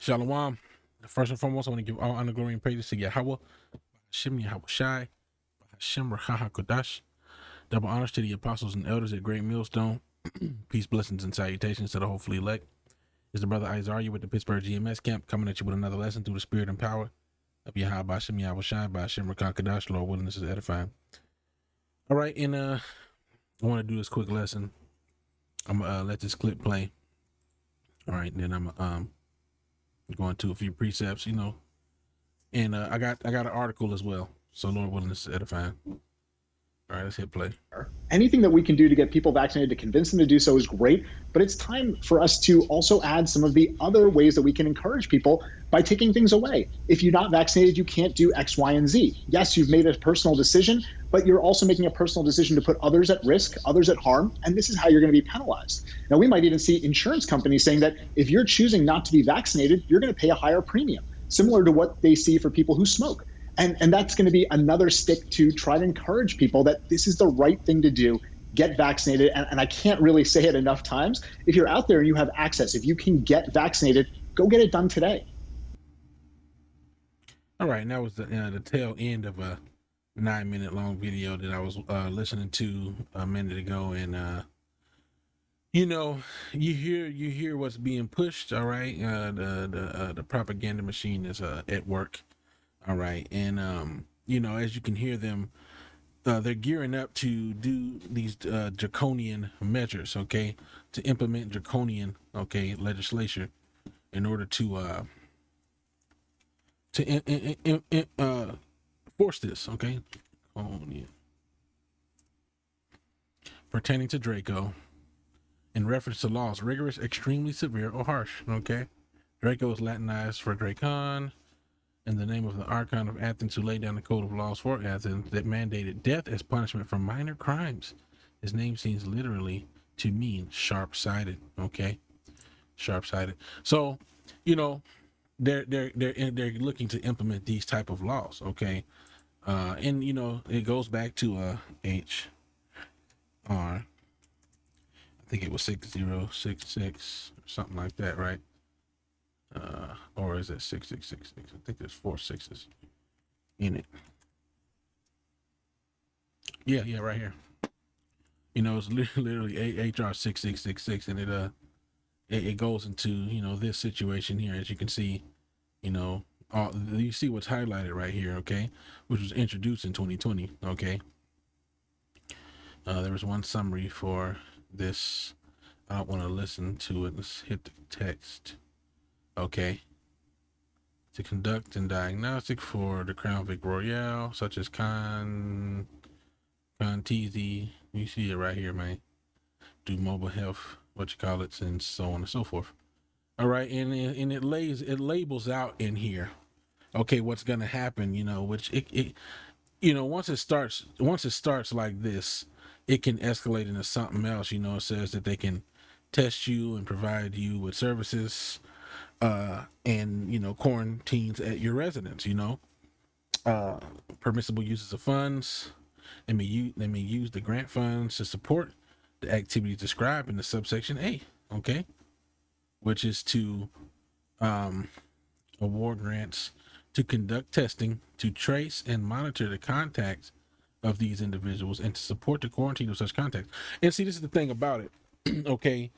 Shalom. First and foremost, I want to give all honor, glory, and praises to Yahweh, Hashem Yahweh Shai, Hashem Rachaha Kodash. Double honors to the apostles and elders at Great Millstone. Peace, blessings, and salutations to the hopefully elect. It's the brother Isaiah with the Pittsburgh GMS camp coming at you with another lesson through the spirit and power of Yahweh Hashem Yahweh Shai by Hashem Rachaha Kodash. Lord willing, this is edifying. All right, and I want to do this quick lesson. I'm gonna let this clip play. All right, and then I'm going to a few precepts, and I got an article as well. So Lord willing, this is edifying. All right, let's hit play. Anything that we can do to get people vaccinated, to convince them to do so, is great. But it's time for us to also add some of the other ways that we can encourage people by taking things away. If you're not vaccinated, you can't do X, Y, and Z. Yes, you've made a personal decision, but you're also making a personal decision to put others at risk, others at harm, and this is how you're going to be penalized. Now, we might even see insurance companies saying that if you're choosing not to be vaccinated, you're going to pay a higher premium, similar to what they see for people who smoke. And that's going to be another stick to try to encourage people that this is the right thing to do. Get vaccinated. And I can't really say it enough times. If you're out there and you have access, if you can get vaccinated, go get it done today. All right, and that was the tail end of a 9-minute long video that I was listening to a minute ago, and you hear what's being pushed. All right, the propaganda machine is at work. All right, and as you can hear them, they're gearing up to do these draconian measures, okay, to implement draconian, legislation in order to force this, okay, pertaining to Draco, in reference to laws, rigorous, extremely severe, or harsh, okay. Draco is Latinized for Dracon, in the name of the Archon of Athens, who laid down the code of laws for Athens that mandated death as punishment for minor crimes. His name seems literally to mean sharp-sighted. Okay, sharp-sighted. So, they're looking to implement these type of laws. Okay, and it goes back to HR. I think it was 6066 or something like that, right? Or is it 6666? I think there's 4 6s in it. Yeah, right here. It's literally HR 6666, and it goes into this situation here, as you can see. You see what's highlighted right here, okay, which was introduced in 2020. Okay, there was one summary for this. I don't want to listen to it. Let's hit the text. Okay, to conduct and diagnostic for the Crown Vic Royale, such as Contizi. You see it right here, man. Do mobile health, and so on and so forth. All right, and it labels out in here, okay, what's gonna happen, which it once it starts like this, it can escalate into something else. It says that they can test you and provide you with services, and quarantines at your residence. Permissible uses of funds. They may use the grant funds to support the activities described in the subsection A, okay, which is to award grants to conduct testing, to trace and monitor the contacts of these individuals, and to support the quarantine of such contacts. And see, this is the thing about it, okay.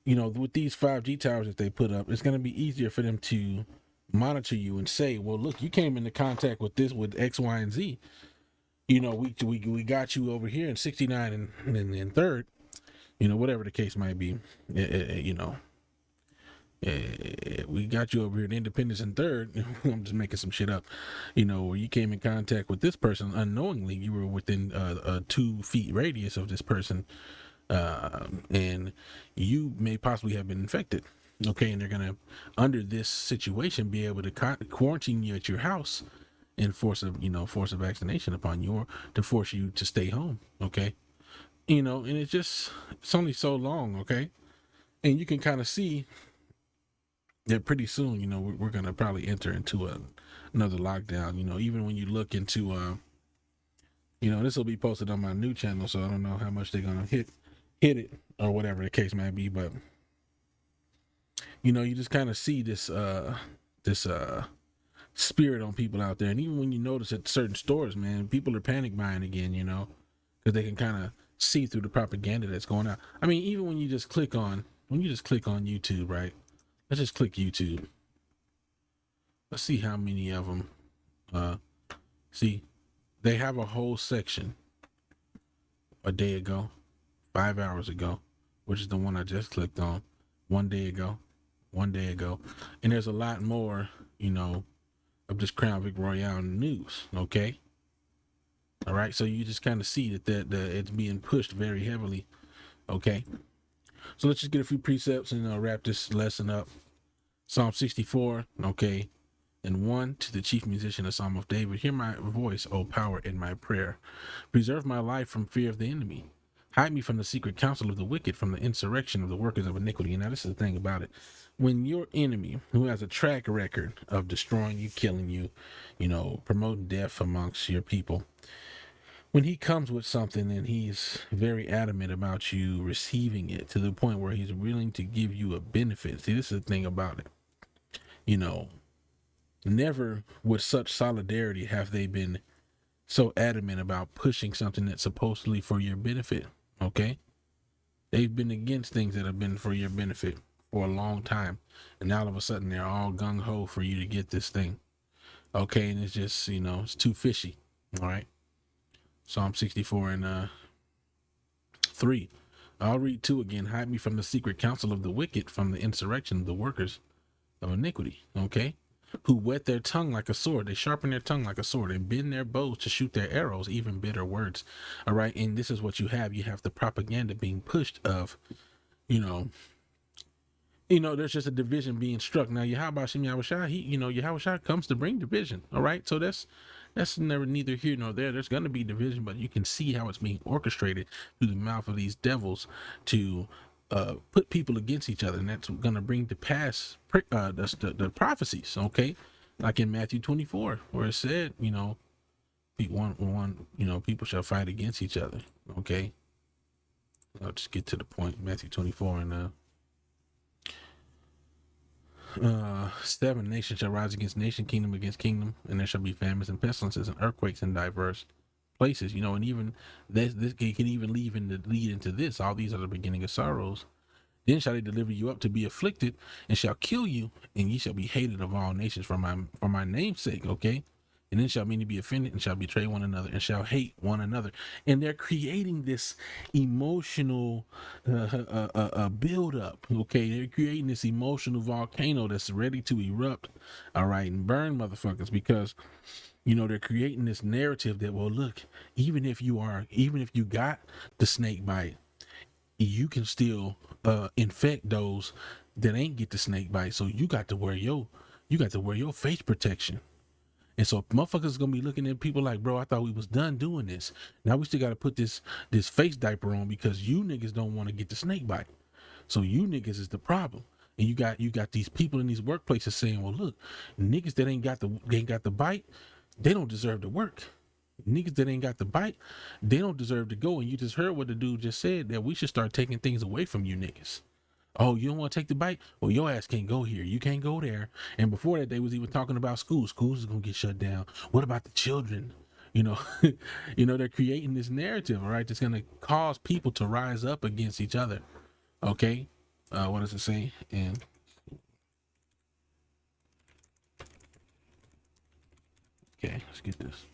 With these 5G towers that they put up, it's going to be easier for them to monitor you and say, well, look, you came into contact with X, Y, and Z. We got you over here in 69 and third, whatever the case might be. We got you over here in Independence and third. I'm just making some shit up. Where you came in contact with this person unknowingly, you were within a 2 feet radius of this person. And you may possibly have been infected. Okay, and they're gonna, under this situation, be able to quarantine you at your house and force a vaccination upon you, or to force you to stay home. Okay, and it's only so long. Okay, and you can kind of see that pretty soon. We're gonna probably enter into another lockdown. Even when you look into this will be posted on my new channel, so I don't know how much they're gonna hit it or whatever the case might be, but you just kind of see this spirit on people out there. And even when you notice at certain stores, man, people are panic buying again, because they can kind of see through the propaganda that's going out. I mean, even when you just click on YouTube, right? Let's just click YouTube. Let's see how many of them. See, they have a whole section a day ago, 5 hours ago, which is the one I just clicked on, 1 day ago, and there's a lot more, of this Crown Vic Royale news. Okay. All right. So you just kind of see that it's being pushed very heavily. Okay. So let's just get a few precepts and wrap this lesson up. Psalm 64. Okay. And 1, to the chief musician, a psalm of David. Hear my voice, O power, in my prayer. Preserve my life from fear of the enemy. Hide me from the secret counsel of the wicked, from the insurrection of the workers of iniquity. And now this is the thing about it. When your enemy, who has a track record of destroying you, killing you, promoting death amongst your people, when he comes with something and he's very adamant about you receiving it to the point where he's willing to give you a benefit. See, this is the thing about it. Never with such solidarity have they been so adamant about pushing something that's supposedly for your benefit. Okay. They've been against things that have been for your benefit for a long time. And now all of a sudden they're all gung ho for you to get this thing. Okay. And it's just, it's too fishy. All right. Psalm 64 and 3. I'll read 2 again. Hide me from the secret counsel of the wicked, from the insurrection of the workers of iniquity. Okay. Who whet their tongue like a sword. They sharpen their tongue like a sword and bend their bows to shoot their arrows, even bitter words. All right. And this is what you have. You have the propaganda being pushed of, there's just a division being struck. Now, Yahweh Shem Yahushua, Yahweh comes to bring division. All right. So that's neither here nor there. There's going to be division, but you can see how it's being orchestrated through the mouth of these devils to put people against each other, and that's going to bring to pass the prophecies. Okay, like in Matthew 24, where it said, people shall fight against each other. Okay, I'll just get to the point. Matthew 24 and 7. Nation shall rise against nation, kingdom against kingdom, and there shall be famines and pestilences and earthquakes in diverse places. And even this can even lead into this. All these are the beginning of sorrows. Then shall they deliver you up to be afflicted, and shall kill you, and ye shall be hated of all nations for my name's sake. Okay. And then shall many be offended, and shall betray one another, and shall hate one another. And they're creating this emotional build up. Okay, they're creating this emotional volcano that's ready to erupt. All right, and burn motherfuckers, because they're creating this narrative that, well, look, even if you got the snake bite, you can still infect those that ain't get the snake bite. So you got to wear your face protection. And so motherfuckers is gonna be looking at people like, bro, I thought we was done doing this. Now we still got to put this face diaper on because you niggas don't want to get the snake bite. So you niggas is the problem. And you got these people in these workplaces saying, well, look, niggas that ain't got the bite, they don't deserve to work. Niggas that ain't got the bite, they don't deserve to go. And you just heard what the dude just said, that we should start taking things away from you niggas. Oh, you don't want to take the bite? Well, your ass can't go here. You can't go there. And before that, they was even talking about schools. Schools is going to get shut down. What about the children? They're creating this narrative, all right, that's going to cause people to rise up against each other. Okay. What does it say? And okay, let's get this.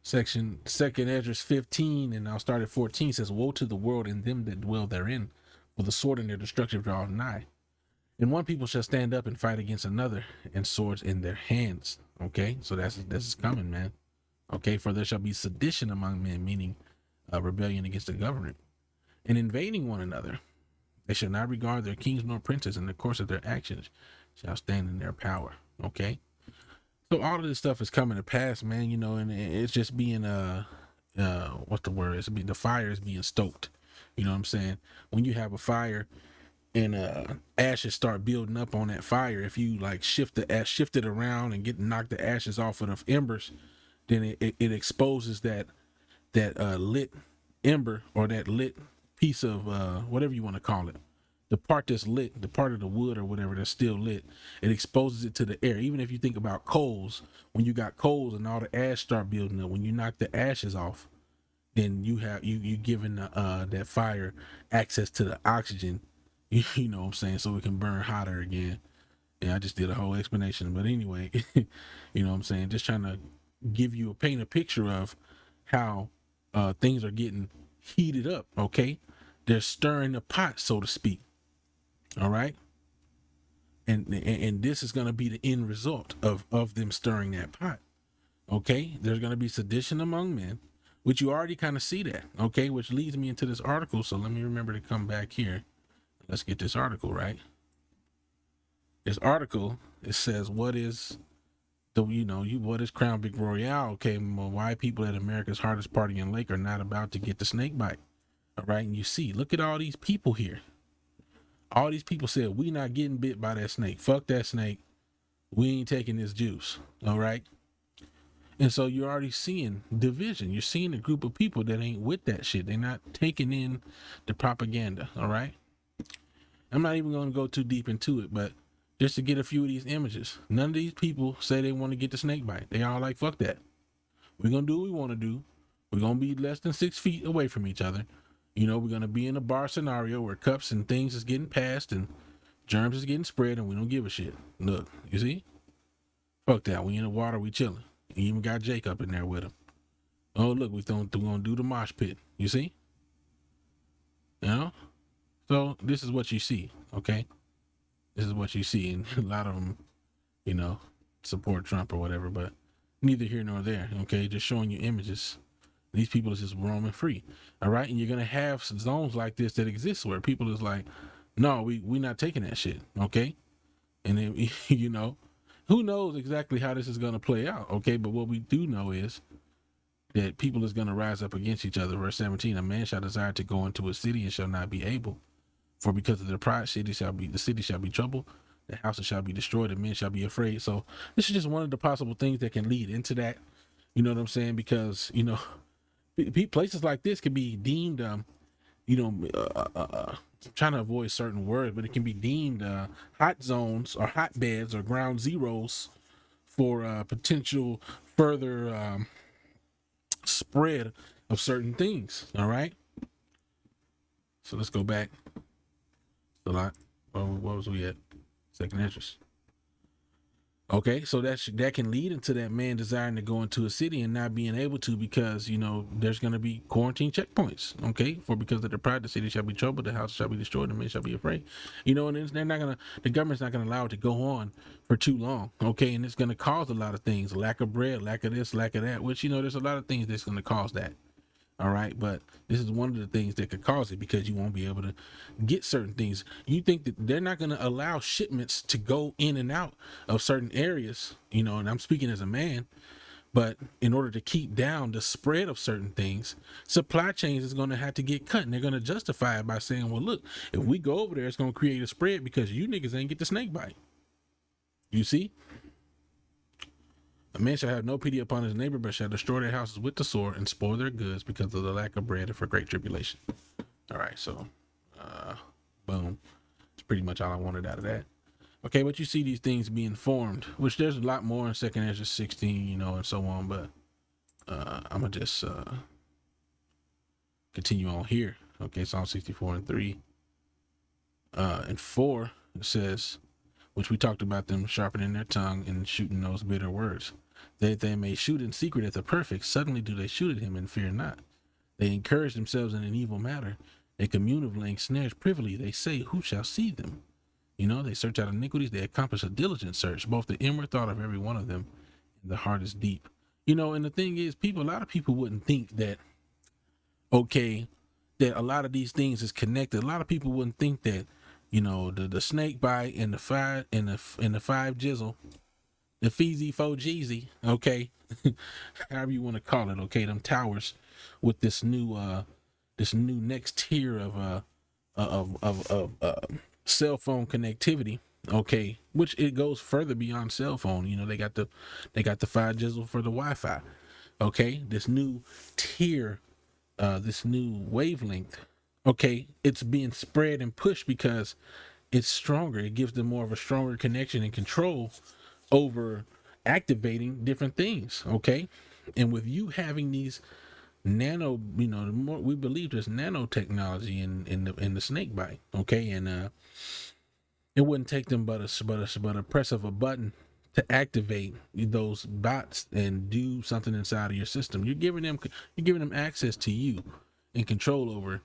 Section 2nd Esdras 15, and I'll start at 14, says, woe to the world and them that dwell therein, for the sword and their destruction draw nigh. And one people shall stand up and fight against another, and swords in their hands. Okay, so this is coming, man. Okay, for there shall be sedition among men, meaning rebellion against the government, and invading one another. They shall not regard their kings nor princes, and the course of their actions shall stand in their power. Okay. So all of this stuff is coming to pass, man, and it's just being, what's the word? The fire is being stoked. You know what I'm saying? When you have a fire and ashes start building up on that fire, if you like shift it around and knock the ashes off of the embers, then it exposes that lit ember, or that lit piece of whatever you want to call it, the part that's lit, the part of the wood or whatever that's still lit, it exposes it to the air. Even if you think about coals, when you got coals and all the ash start building up, when you knock the ashes off, then you giving that fire access to the oxygen. You know what I'm saying, so it can burn hotter again. Yeah, I just did a whole explanation, but anyway, you know what I'm saying, just trying to paint a picture of how things are getting heated up. Okay, they're stirring the pot, so to speak. All right, and this is going to be the end result of them stirring that pot. Okay, there's going to be sedition among men, which you already kind of see that. Okay, which leads me into this article. So let me remember to come back here. Let's get this article right. This article, it says, what is what is Crown Big Royale? Okay, well, why people at America's hardest partying lake are not about to get the snake bite. All right, and you see, look at all these people here. All these people said, we not getting bit by that snake. Fuck that snake. We ain't taking this juice. All right. And so you're already seeing division. You're seeing a group of people that ain't with that shit. They're not taking in the propaganda. All right. I'm not even going to go too deep into it, but just to get a few of these images, none of these people say they want to get the snake bite. They all like, fuck that. We're going to do what we want to do. We're going to be less than 6 feet away from each other. You know, we're going to be in a bar scenario where cups and things is getting passed and germs is getting spread and we don't give a shit. Look, you see? Fuck that. We in the water, we chilling. You even got Jake up in there with him. Oh, look, we're going to do the mosh pit. You see? You know? So this is what you see, okay? This is what you see. And a lot of them, you know, support Trump or whatever, but neither here nor there, okay? Just showing you images. These people is just roaming free, all right? And you're going to have zones like this that exist where people is like, no, we not taking that shit, okay? And then, you know, who knows exactly how this is going to play out, okay? But what we do know is that people is going to rise up against each other. Verse 17, a man shall desire to go into a city and shall not be able. For because of their pride, the city shall be troubled, the houses shall be destroyed, and men shall be afraid. So this is just one of the possible things that can lead into that. You know what I'm saying? Because, you know, places like this can be deemed, you know, I'm trying to avoid certain words, but it can be deemed hot zones or hotbeds or ground zeros for potential further spread of certain things. All right. So let's go back a lot. What was we at? Second interest. Okay, so that can lead into that man desiring to go into a city and not being able to because, you know, there's going to be quarantine checkpoints. Okay, for because of the pride, the city shall be troubled, the house shall be destroyed, the men shall be afraid. You know, and the government's not going to allow it to go on for too long. Okay, and it's going to cause a lot of things, lack of bread, lack of this, lack of that, which, you know, there's a lot of things that's going to cause that. All right, but this is one of the things that could cause it because you won't be able to get certain things. You think that they're not going to allow shipments to go in and out of certain areas, you know, and I'm speaking as a man, but in order to keep down the spread of certain things, supply chains is going to have to get cut, and they're going to justify it by saying, well, look, if we go over there, it's going to create a spread because you niggas ain't get the snake bite. You see? A man shall have no pity upon his neighbor, but shall destroy their houses with the sword and spoil their goods because of the lack of bread and for great tribulation. All right, so, boom. That's pretty much all I wanted out of that. Okay, but you see these things being formed, which there's a lot more in 2nd Ezra 16, you know, and so on, but I'm going to just continue on here. Okay, Psalm 64 and 3. And 4, it says, which we talked about them sharpening their tongue and shooting those bitter words. That they may shoot in secret at the perfect, suddenly do they shoot at him and fear not. They encourage themselves in an evil matter. They commune of laying snares privily. They say, who shall see them? You know, they search out iniquities. They accomplish a diligent search, both the inward thought of every one of them, and the heart is deep. You know, and the thing is, a lot of people wouldn't think that, okay, that a lot of these things is connected. A lot of people wouldn't think that, you know, the snake bite and the five jizzle, the Feezy 4 Jeezy, okay, however you want to call it, okay, them towers with this new next tier of cell phone connectivity, okay, which it goes further beyond cell phone. You know, they got the 5 jizzle for the Wi-Fi, okay, this new tier, this new wavelength okay, it's being spread and pushed because it's stronger. It gives them more of a stronger connection and control over activating different things. Okay. And with you having these nano, the more we believe there's nanotechnology in the snake bite. Okay. And it wouldn't take them but a press of a button to activate those bots and do something inside of your system. You're giving them access to you and control over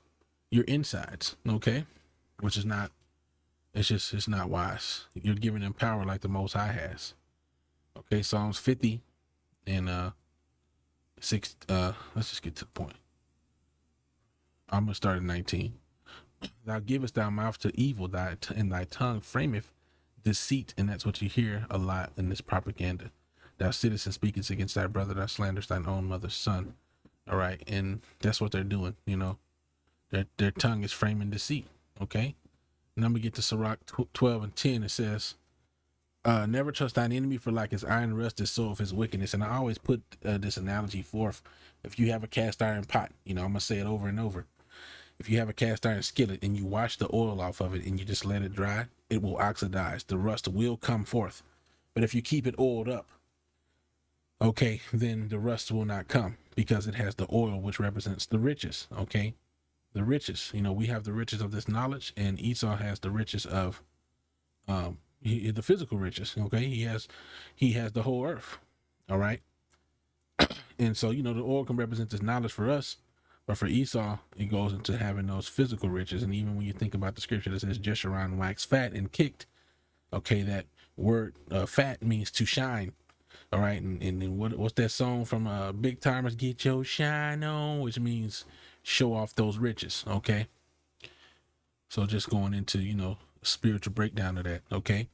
your insides. Okay. Which is not, it's not wise. You're giving them power like the Most High has. Okay, Psalms 50 and 6. Let's just get to the point. I'm gonna start at 19. Thou givest thy mouth to evil, and thy tongue frameth deceit, and that's what you hear a lot in this propaganda. Thou sittest and speakest against thy brother, thou slanderest thine own mother's son. All right, and that's what they're doing. Their tongue is framing deceit. Okay, and I'm gonna get to Sirach 12 and 10. It says, never trust thine enemy, for like his iron rusted, so of his wickedness. And I always put this analogy forth. If you have a cast iron pot, I'm gonna say it over and over. If you have a cast iron skillet and you wash the oil off of it and you just let it dry, it will oxidize. The rust will come forth. But if you keep it oiled up, okay, then the rust will not come because it has the oil, which represents the riches. Okay, the riches. We have the riches of this knowledge, and Esau has the riches of the physical riches. Okay, he has the whole earth. All right, and so the oil can represent this knowledge for us, but for Esau it goes into having those physical riches. And even when you think about the scripture that says Jeshurun waxed fat and kicked, okay, that word fat means to shine. All right, and what's that song from Big Timers, get your shine on, which means show off those riches. Okay, so just going into spiritual breakdown of that. Okay,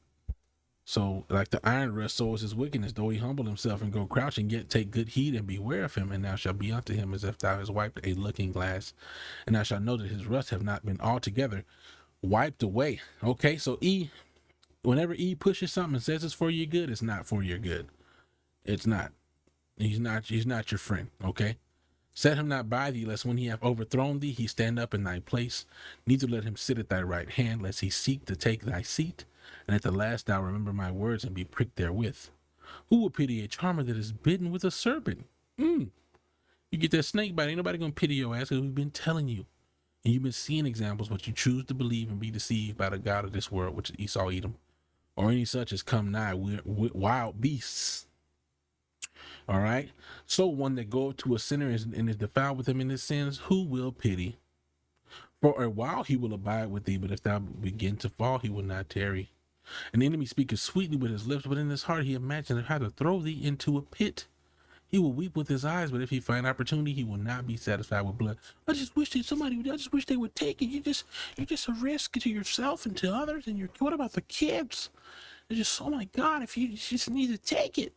so like the iron rust, so is his wickedness, though he humble himself and go crouching, yet take good heed and beware of him. And thou shalt be unto him as if thou hast wiped a looking glass, and thou shalt know that his rust have not been altogether wiped away. Okay, so whenever pushes something and says it's for your good, it's not for your good. It's not. He's not your friend. Okay, set him not by thee, lest when he have overthrown thee, he stand up in thy place. Neither let him sit at thy right hand, lest he seek to take thy seat. And at the last thou remember my words and be pricked therewith. Who will pity a charmer that is bitten with a serpent? You get that snake bite, ain't nobody gonna pity your ass, because we've been telling you. And you've been seeing examples, but you choose to believe and be deceived by the God of this world, which is Esau Edom, or any such as come nigh wild beasts. All right, so one that goeth to a sinner and is defiled with him in his sins, who will pity? For a while he will abide with thee, but if thou begin to fall, he will not tarry. An enemy speaketh sweetly with his lips, but in his heart he imagineth how to throw thee into a pit. He will weep with his eyes, but if he find opportunity, he will not be satisfied with blood. I just wish they would take it. You're just a risk to yourself and to others. And what about the kids? They're just, oh my God, if you just need to take it,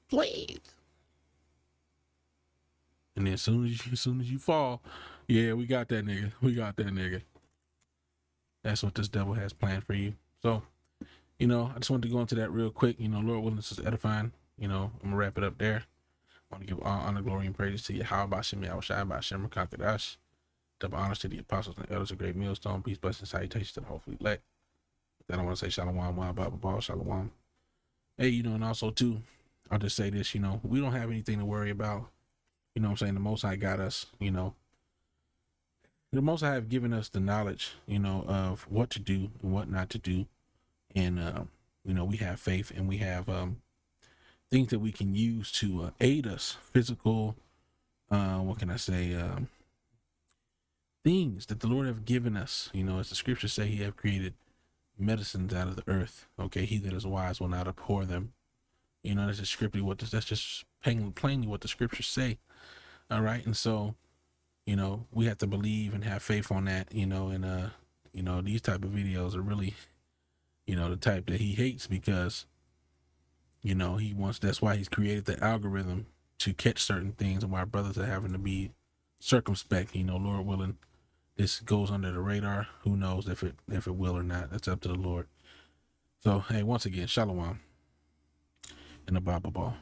please. And then as soon as you fall, yeah, we got that nigga. That's what this devil has planned for you. So, I just wanted to go into that real quick. Lord willing, this is edifying. I'm gonna wrap it up there. I want to give all honor, glory, and praise to Yahweh Bashem, Yahushai Bashem, Rakakadash. Double honors to the apostles and elders of Great Millstone. Peace, blessings, salutations to the hopefully elect. Then I want to say Shalom, Wa Baba, Shalom. Hey, and also too, I'll just say this, we don't have anything to worry about. I'm saying? The Most High got us, The Most High have given us the knowledge, of what to do and what not to do. And, we have faith and we have things that we can use to aid us, physical, things that the Lord have given us. As the scriptures say, he have created medicines out of the earth. Okay, he that is wise will not abhor them. That's just scripturally that's just plainly what the scriptures say. All right, and so we have to believe and have faith on that. And these type of videos are really the type that he hates, because he wants, that's why he's created the algorithm to catch certain things, and why brothers are having to be circumspect. Lord willing, this goes under the radar. Who knows if it will or not? That's up to the Lord. So hey, once again, Shalom and a Baba Ball.